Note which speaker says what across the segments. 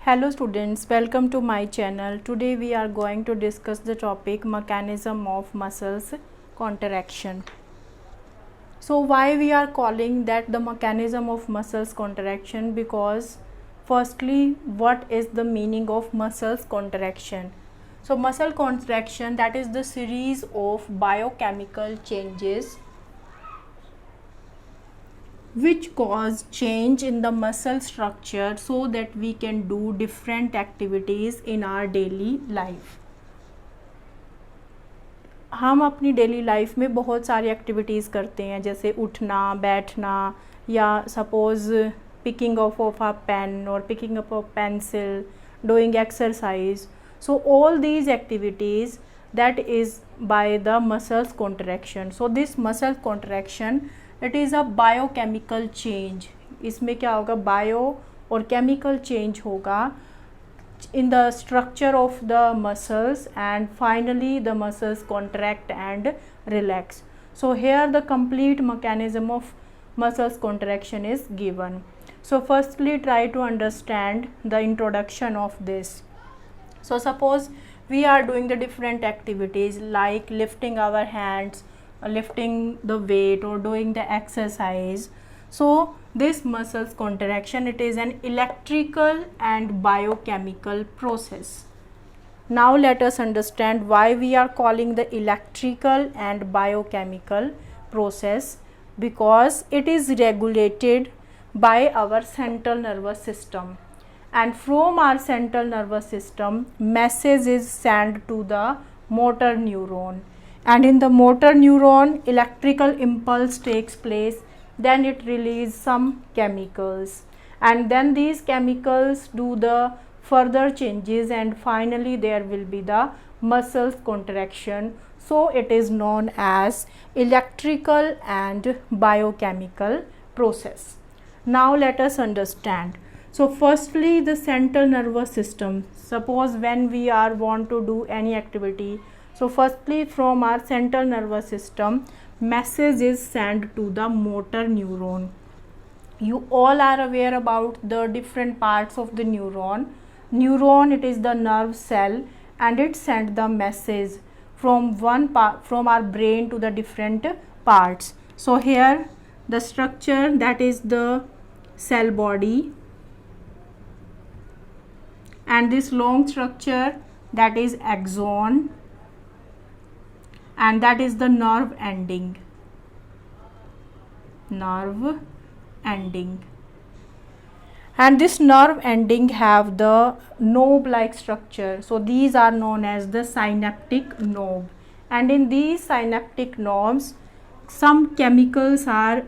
Speaker 1: Hello students, welcome to my channel. Today we are going to discuss the topic mechanism of muscles contraction. So why we are calling that the mechanism of muscles contraction? Because firstly, what is the meaning of muscles contraction? So muscle contraction, that is the series of biochemical changes which cause change in the muscle structure so that we can do different activities in our daily life. हम अपनी daily life में बहुत सारी activities करते हैं, जैसे उठना, बैठना, या suppose picking of a pen और picking up a pencil, doing exercise. So all these activities that is by the muscles contraction. So this muscle contraction, it is a biochemical change. इसमें क्या होगा, बायो और chemical change होगा in the structure of the muscles, and finally the muscles contract and relax. So here the complete mechanism of muscles contraction is given. So firstly try to understand the introduction of this. So suppose we are doing the different activities like lifting our hands, lifting the weight, or doing the exercise. So this muscles contraction, it is an electrical and biochemical process. Now let us understand why we are calling the electrical and biochemical process. Because it is regulated by our central nervous system, and from our central nervous system message is sent to the motor neuron, and in the motor neuron electrical impulse takes place, then it releases some chemicals, and then these chemicals do the further changes, and finally there will be the muscles contraction. So it is known as electrical and biochemical process. Now let us understand. So firstly the central nervous system, suppose when we are want to do any activity, so firstly from our central nervous system message is sent to the motor neuron. You all are aware about the different parts of the neuron. Neuron, it is the nerve cell, and it sent the message from one part, from our brain to the different parts. So here the structure, that is the cell body, and this long structure, that is axon, and that is the nerve ending. And this nerve ending have the knob like structure. So these are known as the synaptic knob, and in these synaptic knobs some chemicals are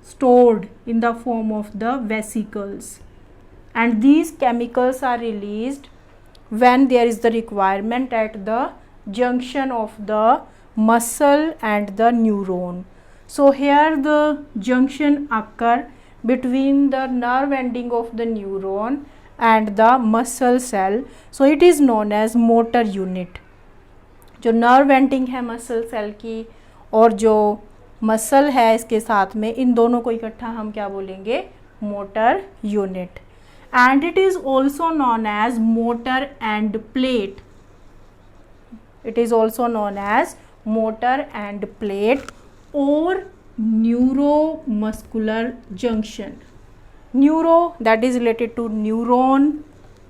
Speaker 1: stored in the form of the vesicles, and these chemicals are released when there is the requirement at the junction of the muscle and the neuron. So here the junction occur between the nerve ending of the neuron and the muscle cell. So it is known as motor unit. जो nerve ending है muscle cell की और जो muscle है इसके साथ में, इन दोनों को इकट्ठा हम क्या बोलेंगे, motor unit. And it is also known as motor end plate. It is also known as motor end plate or neuromuscular junction. Neuro, that is related to neuron,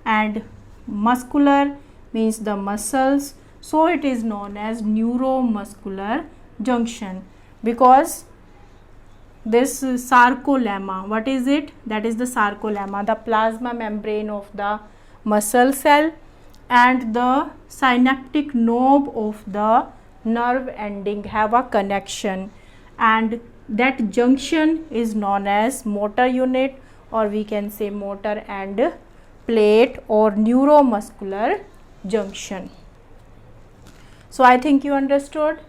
Speaker 1: and muscular means the muscles. So it is known as neuromuscular junction, because this sarcolemma, what is it? That is the sarcolemma, the plasma membrane of the muscle cell, and the synaptic knob of the nerve ending have a connection, and that junction is known as motor unit, or we can say motor end plate or neuromuscular junction. So I think you understood.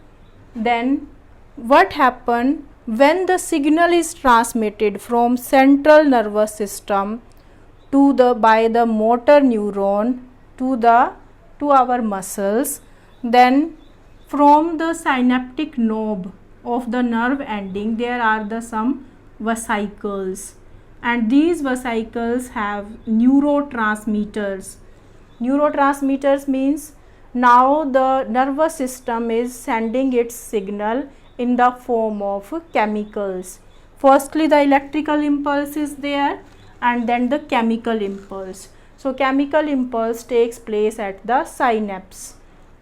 Speaker 1: Then what happened when the signal is transmitted from central nervous system to the by the motor neuron to our muscles, then from the synaptic knob of the nerve ending there are the some vesicles, and these vesicles have neurotransmitters. Neurotransmitters means now the nervous system is sending its signal in the form of chemicals. Firstly the electrical impulse is there and then the chemical impulse. So chemical impulse takes place at the synapse.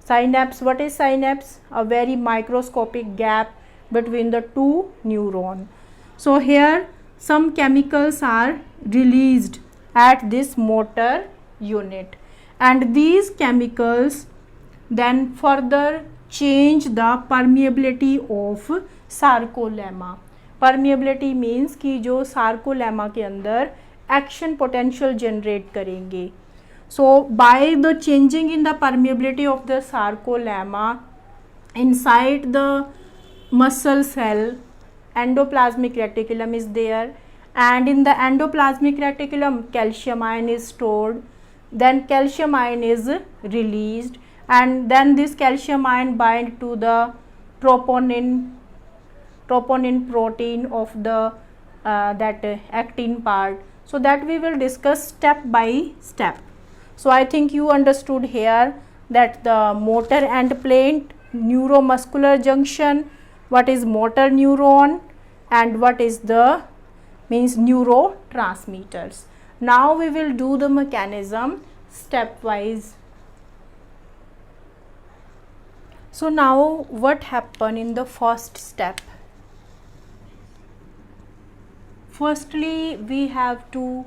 Speaker 1: Synapse, what is synapse? A very microscopic gap between the two neurons. So here some chemicals are released at this motor unit, and these chemicals then further change the permeability of sarcolemma. Permeability means कि जो sarcolemma के अंदर action potential generate करेंगे. So by the changing in the permeability of the sarcolemma, inside the muscle cell endoplasmic reticulum is there, and in the endoplasmic reticulum calcium ion is stored. Then calcium ion is released, and then this calcium ion bind to the troponin protein of the that actin part. So that we will discuss step by step. So I think you understood here that the motor end plate, neuromuscular junction, what is motor neuron, and what is the means neurotransmitters. Now we will do the mechanism stepwise. So now what happened in the first step? Firstly, we have to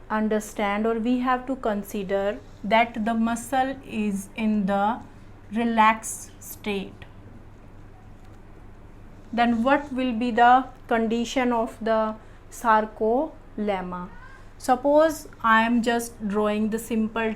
Speaker 1: understand, or we have to consider that the muscle is in the relaxed state. Then what will be the condition of the sarcolemma? Suppose I am just drawing the simple